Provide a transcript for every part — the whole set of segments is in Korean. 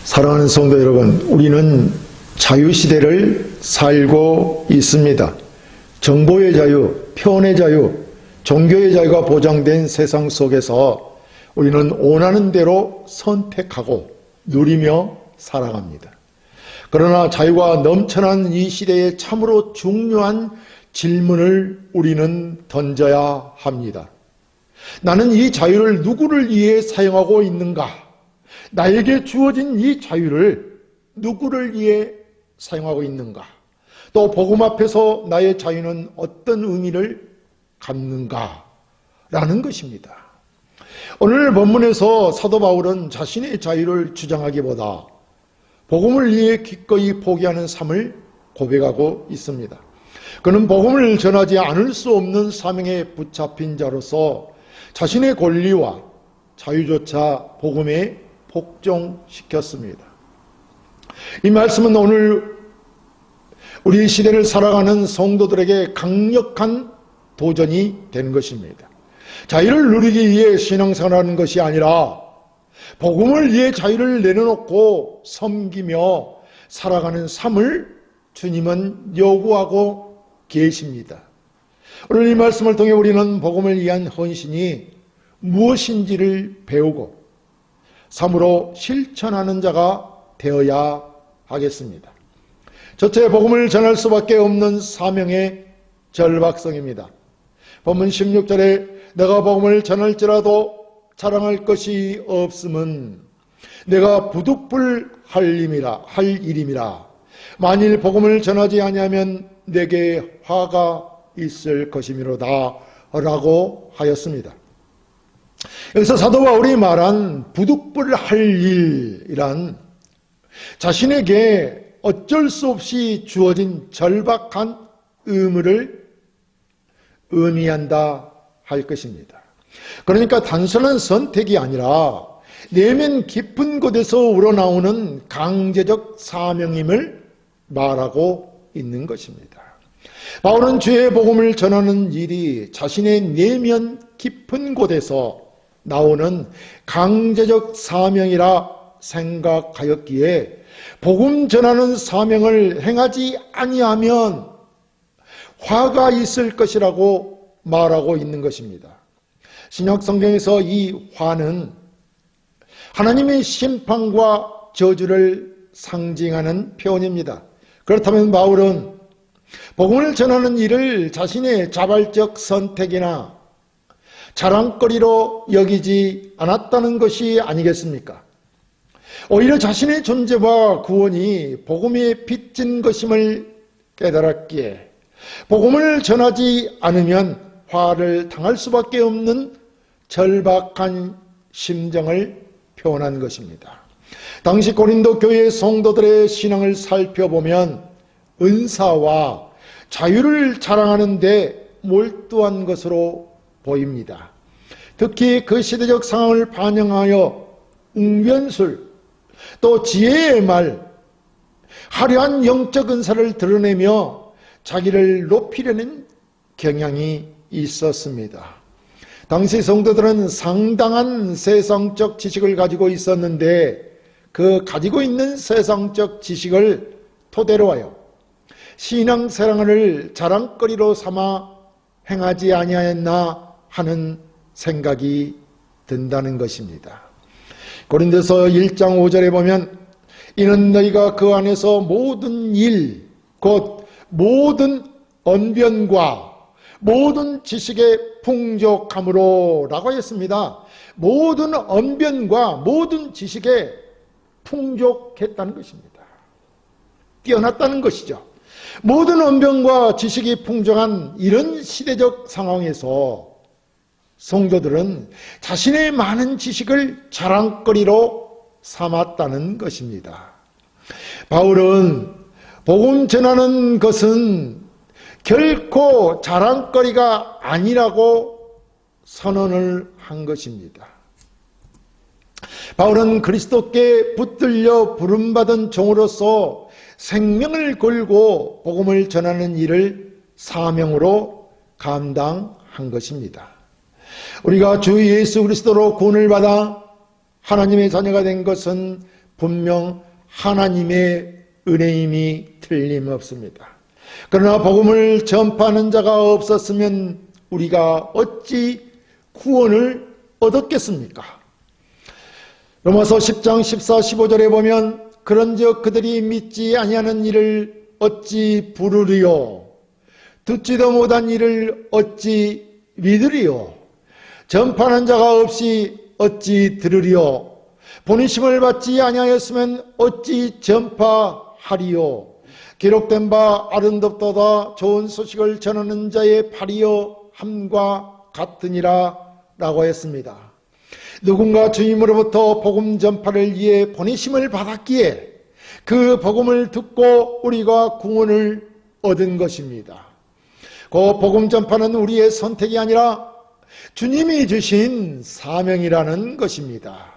사랑하는 성도 여러분, 우리는 자유시대를 살고 있습니다. 정보의 자유, 표현의 자유, 종교의 자유가 보장된 세상 속에서 우리는 원하는 대로 선택하고 누리며 살아갑니다. 그러나 자유가 넘쳐난 이 시대에 참으로 중요한 질문을 우리는 던져야 합니다. 나는 이 자유를 누구를 위해 사용하고 있는가? 나에게 주어진 이 자유를 누구를 위해 사용하고 있는가? 또 복음 앞에서 나의 자유는 어떤 의미를 갖는가? 라는 것입니다. 오늘 본문에서 사도 바울은 자신의 자유를 주장하기보다 복음을 위해 기꺼이 포기하는 삶을 고백하고 있습니다. 그는 복음을 전하지 않을 수 없는 사명에 붙잡힌 자로서 자신의 권리와 자유조차 복음에 복종시켰습니다. 이 말씀은 오늘 우리 시대를 살아가는 성도들에게 강력한 도전이 되는 것입니다. 자유를 누리기 위해 신앙생활하는 것이 아니라 복음을 위해 자유를 내려놓고 섬기며 살아가는 삶을 주님은 요구하고 계십니다. 오늘 이 말씀을 통해 우리는 복음을 위한 헌신이 무엇인지를 배우고 삶으로 실천하는 자가 되어야 하겠습니다. 첫째, 복음을 전할 수밖에 없는 사명의 절박성입니다. 본문 16절에 내가 복음을 전할지라도 자랑할 것이 없음은 내가 부득불할 일임이라. 만일 복음을 전하지 아니하면 내게 화가 있을 것이미로다 라고 하였습니다. 여기서 사도 바울이 말한 부득불할 일이란 자신에게 어쩔 수 없이 주어진 절박한 의무를 의미한다 할 것입니다. 그러니까 단순한 선택이 아니라 내면 깊은 곳에서 우러나오는 강제적 사명임을 말하고 있는 것입니다. 바울은 주의 복음을 전하는 일이 자신의 내면 깊은 곳에서 나오는 강제적 사명이라 생각하였기에 복음 전하는 사명을 행하지 아니하면 화가 있을 것이라고 말하고 있는 것입니다. 신약 성경에서 이 화는 하나님의 심판과 저주를 상징하는 표현입니다. 그렇다면 바울은 복음을 전하는 일을 자신의 자발적 선택이나 자랑거리로 여기지 않았다는 것이 아니겠습니까? 오히려 자신의 존재와 구원이 복음에 빚진 것임을 깨달았기에 복음을 전하지 않으면 화를 당할 수밖에 없는 절박한 심정을 표현한 것입니다. 당시 고린도 교회 성도들의 신앙을 살펴보면 은사와 자유를 자랑하는 데 몰두한 것으로 보입니다. 특히 그 시대적 상황을 반영하여 웅변술, 또 지혜의 말, 화려한 영적 은사를 드러내며 자기를 높이려는 경향이 있었습니다. 당시 성도들은 상당한 세상적 지식을 가지고 있었는데 그 가지고 있는 세상적 지식을 토대로 하여 신앙생활을 자랑거리로 삼아 행하지 아니하였나 하는 생각이 든다는 것입니다. 고린도서 1장 5절에 보면 이는 너희가 그 안에서 모든 일, 곧 모든 언변과 모든 지식에 풍족함으로 라고 했습니다. 모든 언변과 모든 지식에 풍족했다는 것입니다. 뛰어났다는 것이죠. 모든 언변과 지식이 풍족한 이런 시대적 상황에서 성도들은 자신의 많은 지식을 자랑거리로 삼았다는 것입니다. 바울은 복음 전하는 것은 결코 자랑거리가 아니라고 선언을 한 것입니다. 바울은 그리스도께 붙들려 부름받은 종으로서 생명을 걸고 복음을 전하는 일을 사명으로 감당한 것입니다. 우리가 주 예수 그리스도로 구원을 받아 하나님의 자녀가 된 것은 분명 하나님의 은혜임이 틀림없습니다. 그러나 복음을 전파하는 자가 없었으면 우리가 어찌 구원을 얻었겠습니까? 로마서 10장 14, 15절에 보면 그런즉 그들이 믿지 아니하는 일을 어찌 부르리요? 듣지도 못한 일을 어찌 믿으리요? 전파하는 자가 없이 어찌 들으리요? 본심을 받지 아니하였으면 어찌 전파하리요? 기록된 바 아름답도다 좋은 소식을 전하는 자의 발이여 함과 같으니라 라고 했습니다. 누군가 주님으로부터 복음 전파를 위해 보내심을 받았기에 그 복음을 듣고 우리가 구원을 얻은 것입니다. 그 복음 전파는 우리의 선택이 아니라 주님이 주신 사명이라는 것입니다.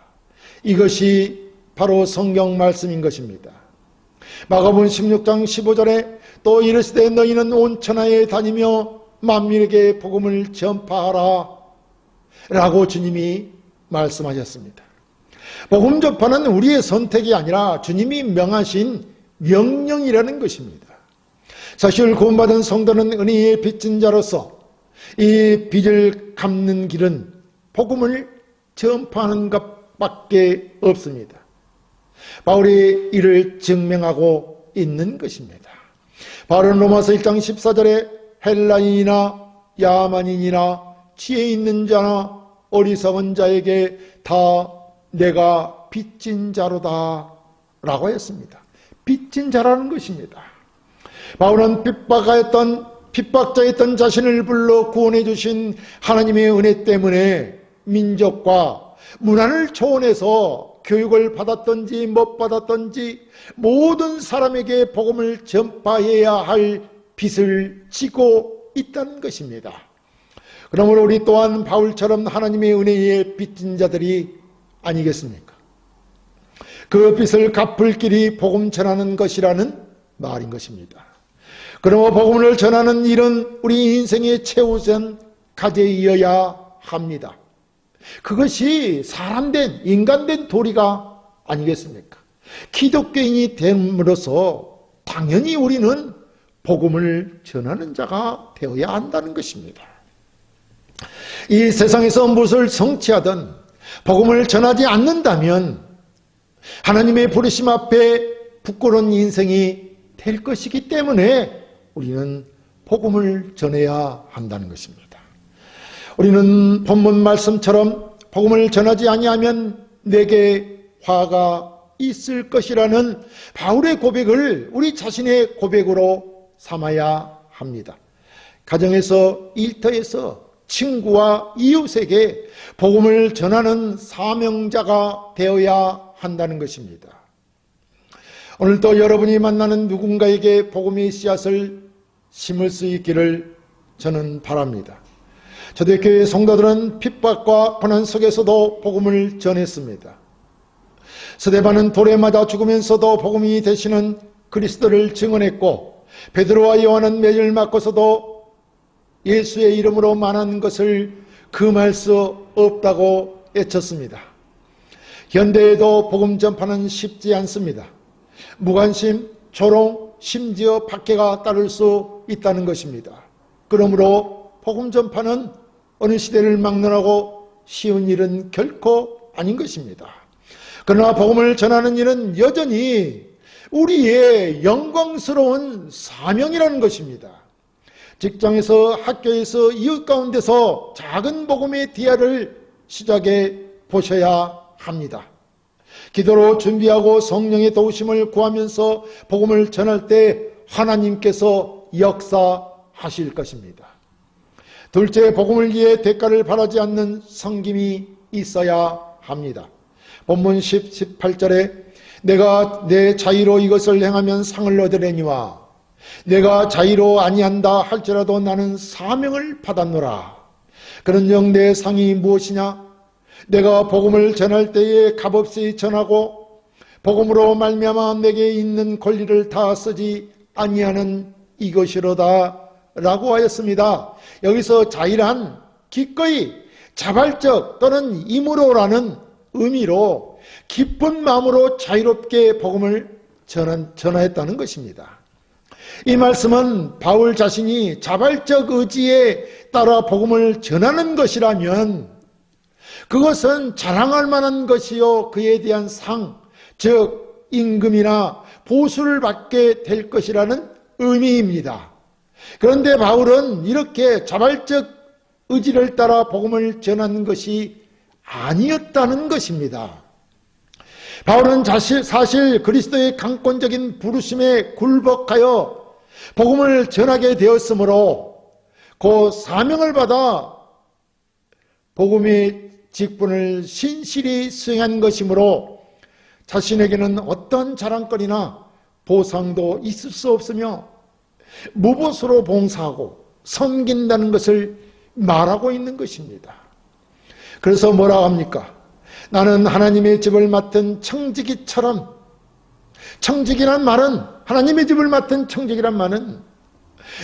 이것이 바로 성경 말씀인 것입니다. 마가복음 16장 15절에 또 이르시되 너희는 온 천하에 다니며 만민에게 복음을 전파하라 라고 주님이 말씀하셨습니다. 복음 전파는 우리의 선택이 아니라 주님이 명하신 명령이라는 것입니다. 사실 구원받은 성도는 은혜의 빚진 자로서 이 빚을 갚는 길은 복음을 전파하는 것밖에 없습니다. 바울이 이를 증명하고 있는 것입니다. 바울은 로마서 1장 14절에 헬라인이나 야만인이나 지혜 있는 자나 어리석은 자에게 다 내가 빚진 자로다 라고 했습니다. 빚진 자라는 것입니다. 바울은 핍박자였던 자신을 불러 구원해 주신 하나님의 은혜 때문에 민족과 문화를 초월해서 교육을 받았든지 못 받았든지 모든 사람에게 복음을 전파해야 할 빚을 지고 있다는 것입니다. 그러므로 우리 또한 바울처럼 하나님의 은혜에 빚진 자들이 아니겠습니까? 그 빚을 갚을 길이 복음 전하는 것이라는 말인 것입니다. 그러므로 복음을 전하는 일은 우리 인생의 최우선 과제이어야 합니다. 그것이 사람된 인간된 도리가 아니겠습니까? 기독교인이 됨으로써 당연히 우리는 복음을 전하는 자가 되어야 한다는 것입니다. 이 세상에서 무엇을 성취하든 복음을 전하지 않는다면 하나님의 부르심 앞에 부끄러운 인생이 될 것이기 때문에 우리는 복음을 전해야 한다는 것입니다. 우리는 본문 말씀처럼 복음을 전하지 아니하면 내게 화가 있을 것이라는 바울의 고백을 우리 자신의 고백으로 삼아야 합니다. 가정에서, 일터에서 친구와 이웃에게 복음을 전하는 사명자가 되어야 한다는 것입니다. 오늘도 여러분이 만나는 누군가에게 복음의 씨앗을 심을 수 있기를 저는 바랍니다. 초대교회 성도들은 핍박과 고난 속에서도 복음을 전했습니다. 스데반은 돌에 맞아 죽으면서도 복음이 되시는 그리스도를 증언했고, 베드로와 요한은 매를 맞고서도 예수의 이름으로 말하는 것을 금할 수 없다고 외쳤습니다. 현대에도 복음 전파는 쉽지 않습니다. 무관심, 조롱, 심지어 박해가 따를 수 있다는 것입니다. 그러므로 복음 전파는 어느 시대를 막론하고 쉬운 일은 결코 아닌 것입니다. 그러나 복음을 전하는 일은 여전히 우리의 영광스러운 사명이라는 것입니다. 직장에서, 학교에서, 이웃 가운데서 작은 복음의 디아를 시작해 보셔야 합니다. 기도로 준비하고 성령의 도우심을 구하면서 복음을 전할 때 하나님께서 역사하실 것입니다. 둘째, 복음을 위해 대가를 바라지 않는 섬김이 있어야 합니다. 본문 18절에 내가 내 자의로 이것을 행하면 상을 얻으려니와 내가 자의로 아니한다 할지라도 나는 사명을 받았노라. 그런즉 내 상이 무엇이냐? 내가 복음을 전할 때에 값없이 전하고 복음으로 말미암아 내게 있는 권리를 다 쓰지 아니하는 이것이로다 라고 하였습니다. 여기서 자의란 기꺼이 자발적 또는 임으로라는 의미로 기쁜 마음으로 자유롭게 복음을 전하였다는 것입니다. 이 말씀은 바울 자신이 자발적 의지에 따라 복음을 전하는 것이라면 그것은 자랑할 만한 것이요 그에 대한 상, 즉 임금이나 보수를 받게 될 것이라는 의미입니다. 그런데 바울은 이렇게 자발적 의지를 따라 복음을 전하는 것이 아니었다는 것입니다. 바울은 사실 그리스도의 강권적인 부르심에 굴복하여 복음을 전하게 되었으므로 그 사명을 받아 복음의 직분을 신실히 수행한 것이므로 자신에게는 어떤 자랑거리나 보상도 있을 수 없으며 무보수로 봉사하고 섬긴다는 것을 말하고 있는 것입니다. 그래서 뭐라고 합니까? 나는 하나님의 집을 맡은 청지기처럼, 청지기란 말은, 하나님의 집을 맡은 청지기란 말은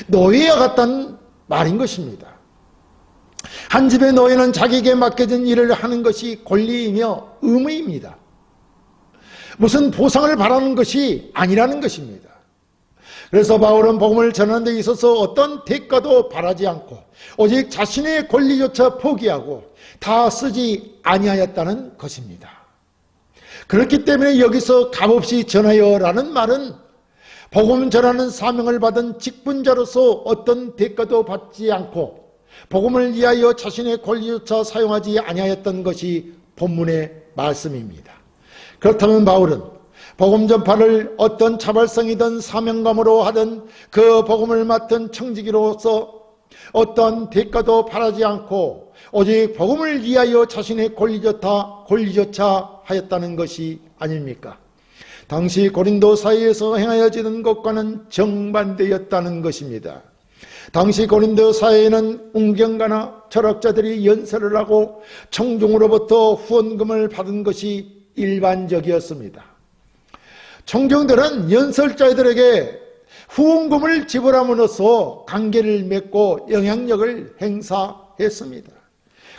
노예와 같다는 말인 것입니다. 한 집의 노예는 자기에게 맡겨진 일을 하는 것이 권리이며 의무입니다. 무슨 보상을 바라는 것이 아니라는 것입니다. 그래서 바울은 복음을 전하는 데 있어서 어떤 대가도 바라지 않고 오직 자신의 권리조차 포기하고 다 쓰지 아니하였다는 것입니다. 그렇기 때문에 여기서 값없이 전하여라는 말은 복음 전하는 사명을 받은 직분자로서 어떤 대가도 받지 않고 복음을 위하여 자신의 권리조차 사용하지 아니하였던 것이 본문의 말씀입니다. 그렇다면 바울은 복음 전파를 어떤 자발성이든 사명감으로 하든 그 복음을 맡은 청지기로서 어떤 대가도 바라지 않고 오직 복음을 위하여 자신의 권리조차 하였다는 것이 아닙니까? 당시 고린도 사회에서 행하여지는 것과는 정반대였다는 것입니다. 당시 고린도 사회에는 운경가나 철학자들이 연설을 하고 청중으로부터 후원금을 받은 것이 일반적이었습니다. 청중들은 연설자들에게 후원금을 지불함으로써 관계를 맺고 영향력을 행사했습니다.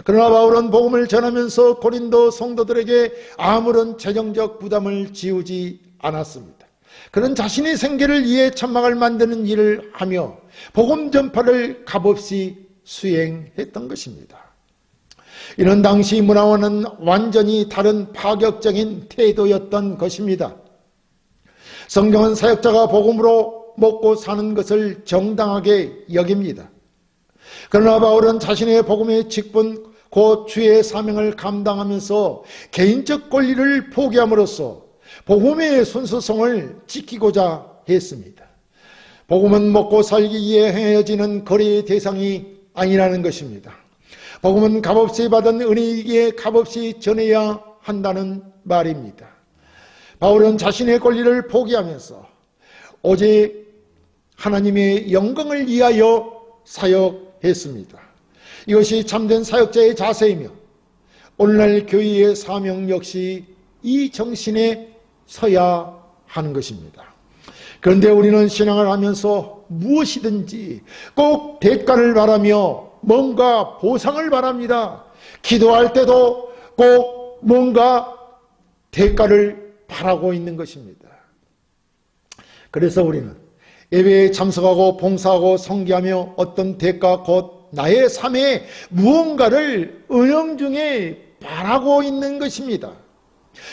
그러나 바울은 복음을 전하면서 고린도 성도들에게 아무런 재정적 부담을 지우지 않았습니다. 그는 자신의 생계를 위해 천막을 만드는 일을 하며 복음 전파를 값없이 수행했던 것입니다. 이는 당시 문화와는 완전히 다른 파격적인 태도였던 것입니다. 성경은 사역자가 복음으로 먹고 사는 것을 정당하게 여깁니다. 그러나 바울은 자신의 복음의 직분, 곧 주의 사명을 감당하면서 개인적 권리를 포기함으로써 복음의 순수성을 지키고자 했습니다. 복음은 먹고 살기 위해 행해지는 거래의 대상이 아니라는 것입니다. 복음은 값없이 받은 은혜이기에 값없이 전해야 한다는 말입니다. 바울은 자신의 권리를 포기하면서 오직 하나님의 영광을 위하여 사역했습니다. 이것이 참된 사역자의 자세이며 오늘날 교회의 사명 역시 이 정신에 서야 하는 것입니다. 그런데 우리는 신앙을 하면서 무엇이든지 꼭 대가를 바라며 뭔가 보상을 바랍니다. 기도할 때도 꼭 뭔가 대가를 바라고 있는 것입니다. 그래서 우리는 예배에 참석하고 봉사하고 성기하며 어떤 대가 곧 나의 삶에 무언가를 은연중에 바라고 있는 것입니다.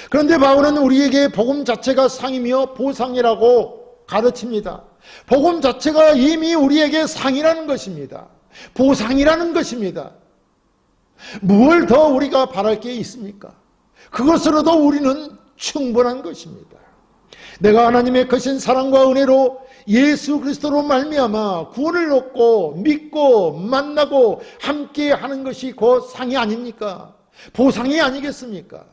그런데 바울은 우리에게 복음 자체가 상이며 보상이라고 가르칩니다. 복음 자체가 이미 우리에게 상이라는 것입니다. 보상이라는 것입니다. 무엇을 더 우리가 바랄 게 있습니까? 그것으로도 우리는 충분한 것입니다. 내가 하나님의 크신 사랑과 은혜로 예수 그리스도로 말미암아 구원을 얻고 믿고 만나고 함께 하는 것이 곧 상이 아닙니까? 보상이 아니겠습니까?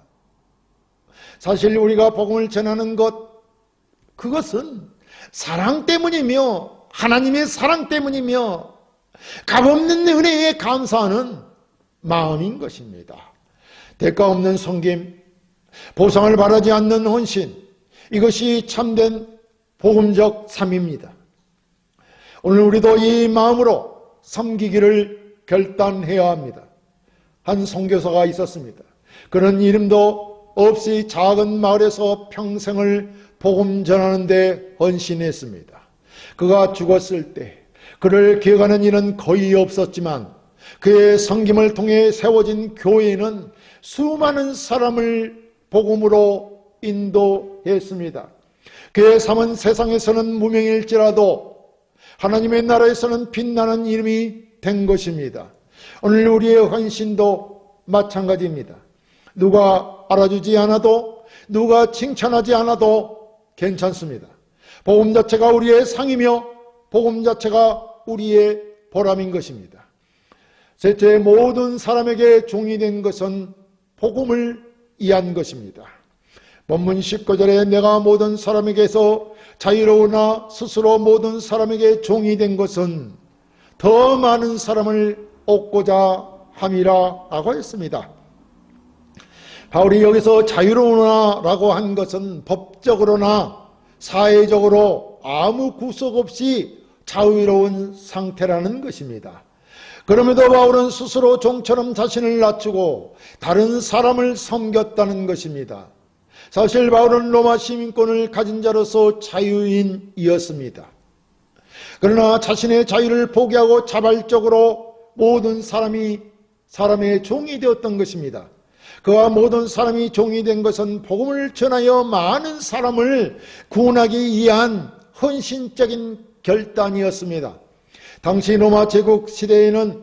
사실 우리가 복음을 전하는 것, 그것은 사랑 때문이며 하나님의 사랑 때문이며 값없는 은혜에 감사하는 마음인 것입니다. 대가 없는 섬김, 보상을 바라지 않는 헌신, 이것이 참된 복음적 삶입니다. 오늘 우리도 이 마음으로 섬기기를 결단해야 합니다. 한 선교사가 있었습니다. 그는 이름도 없이 작은 마을에서 평생을 복음 전하는 데 헌신했습니다. 그가 죽었을 때 그를 기억하는 이는 거의 없었지만 그의 섬김을 통해 세워진 교회는 수많은 사람을 복음으로 인도했습니다. 그의 삶은 세상에서는 무명일지라도 하나님의 나라에서는 빛나는 이름이 된 것입니다. 오늘 우리의 헌신도 마찬가지입니다. 누가 알아주지 않아도, 누가 칭찬하지 않아도 괜찮습니다. 복음 자체가 우리의 상이며 복음 자체가 우리의 보람인 것입니다. 셋째, 모든 사람에게 종이 된 것은 복음을 이해한 것입니다. 본문 19절에 내가 모든 사람에게서 자유로우나 스스로 모든 사람에게 종이 된 것은 더 많은 사람을 얻고자 함이라 라고 했습니다. 바울이 여기서 자유로우나 라고 한 것은 법적으로나 사회적으로 아무 구속 없이 자유로운 상태라는 것입니다. 그럼에도 바울은 스스로 종처럼 자신을 낮추고 다른 사람을 섬겼다는 것입니다. 사실 바울은 로마 시민권을 가진 자로서 자유인이었습니다. 그러나 자신의 자유를 포기하고 자발적으로 모든 사람의 종이 되었던 것입니다. 그와 모든 사람이 종이 된 것은 복음을 전하여 많은 사람을 구원하기 위한 헌신적인 결단이었습니다. 당시 로마 제국 시대에는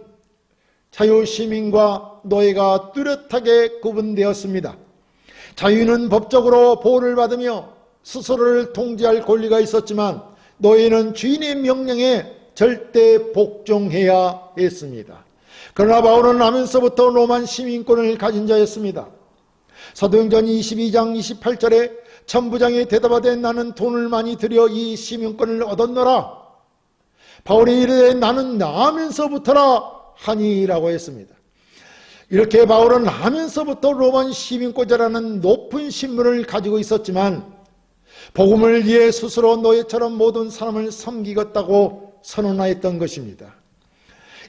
자유시민과 노예가 뚜렷하게 구분되었습니다. 자유는 법적으로 보호를 받으며 스스로를 통제할 권리가 있었지만 노예는 주인의 명령에 절대 복종해야 했습니다. 그러나 바울은 나면서부터 로만 시민권을 가진 자였습니다. 사도행전 22장 28절에 천부장이 대답하되 나는 돈을 많이 들여 이 시민권을 얻었노라. 바울이 이르되 나는 나면서부터라 하니라고 했습니다. 이렇게 바울은 나면서부터 로만 시민권자라는 높은 신분을 가지고 있었지만 복음을 위해 스스로 노예처럼 모든 사람을 섬기겠다고 선언하였던 것입니다.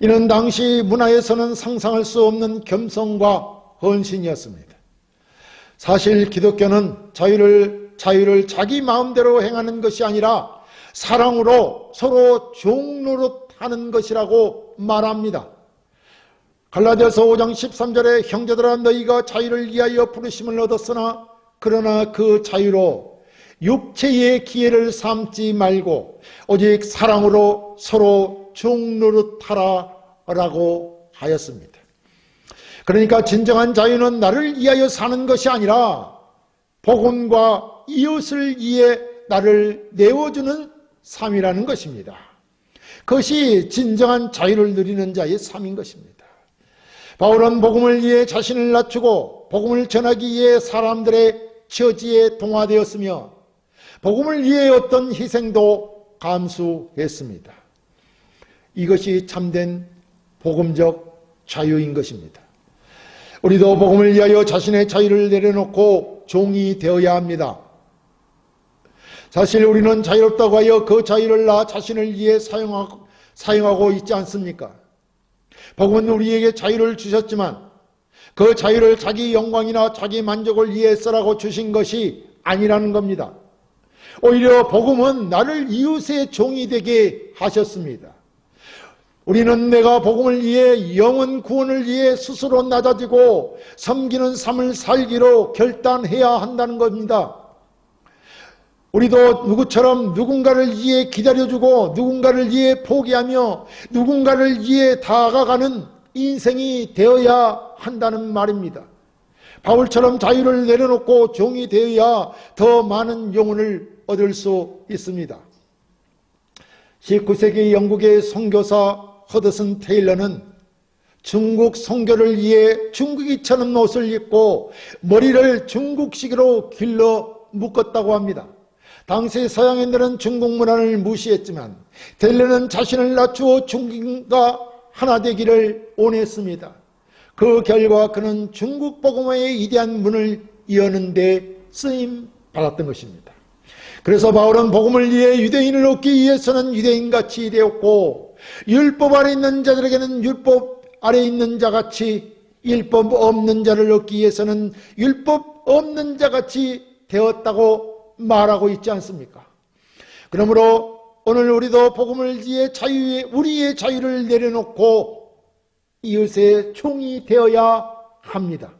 이는 당시 문화에서는 상상할 수 없는 겸손과 헌신이었습니다. 사실 기독교는 자유를 자기 마음대로 행하는 것이 아니라 사랑으로 서로 종노릇하는 것이라고 말합니다. 갈라디아서 5장 13절에 형제들아 너희가 자유를 위하여 부르심을 얻었으나 그러나 그 자유로 육체의 기회를 삼지 말고 오직 사랑으로 서로 종노릇하라 라고 하였습니다. 그러니까 진정한 자유는 나를 위하여 사는 것이 아니라 복음과 이웃을 위해 나를 내어주는 삶이라는 것입니다. 그것이 진정한 자유를 누리는 자의 삶인 것입니다. 바울은 복음을 위해 자신을 낮추고 복음을 전하기 위해 사람들의 처지에 동화되었으며 복음을 위해 어떤 희생도 감수했습니다. 이것이 참된 복음적 자유인 것입니다. 우리도 복음을 위하여 자신의 자유를 내려놓고 종이 되어야 합니다. 사실 우리는 자유롭다고 하여 그 자유를 나 자신을 위해 사용하고 있지 않습니까? 복음은 우리에게 자유를 주셨지만 그 자유를 자기 영광이나 자기 만족을 위해 쓰라고 주신 것이 아니라는 겁니다. 오히려 복음은 나를 이웃의 종이 되게 하셨습니다. 우리는 내가 복음을 위해 영혼 구원을 위해 스스로 낮아지고 섬기는 삶을 살기로 결단해야 한다는 겁니다. 우리도 누구처럼 누군가를 위해 기다려주고 누군가를 위해 포기하며 누군가를 위해 다가가는 인생이 되어야 한다는 말입니다. 바울처럼 자유를 내려놓고 종이 되어야 더 많은 영혼을 얻을 수 있습니다. 19세기 영국의 선교사 허드슨 테일러는 중국 선교를 위해 중국이처럼 옷을 입고 머리를 중국식으로 길러 묶었다고 합니다. 당시 서양인들은 중국 문화를 무시했지만 테일러는 자신을 낮추어 중국과 하나 되기를 원했습니다. 그 결과 그는 중국 복음화의 위대한 문을 여는 데 쓰임 받았던 것입니다. 그래서 바울은 복음을 위해 유대인을 얻기 위해서는 유대인같이 되었고 율법 아래 있는 자들에게는 율법 아래 있는 자같이 율법 없는 자를 얻기 위해서는 율법 없는 자같이 되었다고 말하고 있지 않습니까? 그러므로 오늘 우리도 복음을 위해 우리의 자유를 내려놓고 이웃의 종이 되어야 합니다.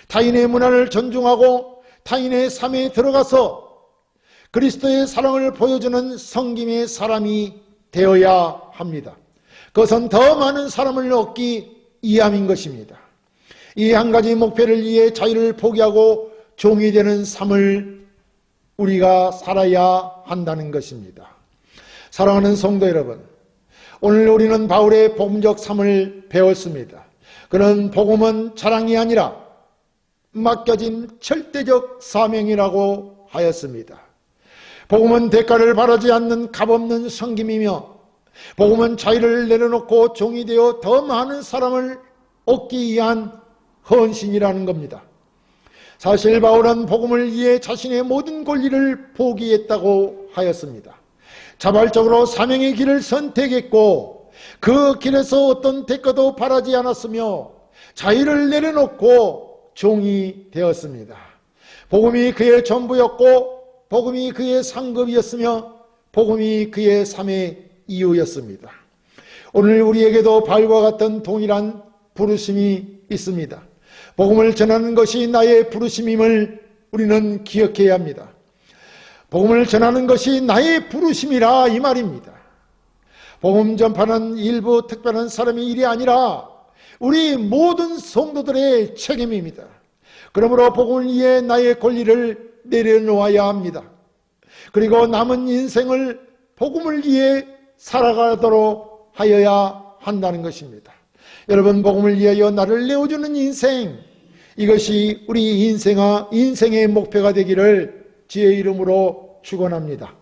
타인의 문화를 존중하고 타인의 삶에 들어가서 그리스도의 사랑을 보여주는 성김의 사람이 되어야 합니다. 그것은 더 많은 사람을 얻기 위함인 것입니다. 이 한 가지 목표를 위해 자유를 포기하고 종이 되는 삶을 우리가 살아야 한다는 것입니다. 사랑하는 성도 여러분, 오늘 우리는 바울의 복음적 삶을 배웠습니다. 그런 복음은 자랑이 아니라 맡겨진 절대적 사명이라고 하였습니다. 복음은 대가를 바라지 않는 값없는 섬김이며 복음은 자유를 내려놓고 종이 되어 더 많은 사람을 얻기 위한 헌신이라는 겁니다. 사실 바울은 복음을 위해 자신의 모든 권리를 포기했다고 하였습니다. 자발적으로 사명의 길을 선택했고 그 길에서 어떤 대가도 바라지 않았으며 자유를 내려놓고 종이 되었습니다. 복음이 그의 전부였고 복음이 그의 상급이었으며 복음이 그의 삶의 이유였습니다. 오늘 우리에게도 바울과 같은 동일한 부르심이 있습니다. 복음을 전하는 것이 나의 부르심임을 우리는 기억해야 합니다. 복음을 전하는 것이 나의 부르심이라 이 말입니다. 복음 전파는 일부 특별한 사람의 일이 아니라 우리 모든 성도들의 책임입니다. 그러므로 복음을 위해 나의 권리를 내려놓아야 합니다. 그리고 남은 인생을 복음을 위해 살아가도록 하여야 한다는 것입니다. 여러분, 복음을 위하여 나를 내어주는 인생, 이것이 우리 인생의 목표가 되기를 주의 이름으로 축원합니다.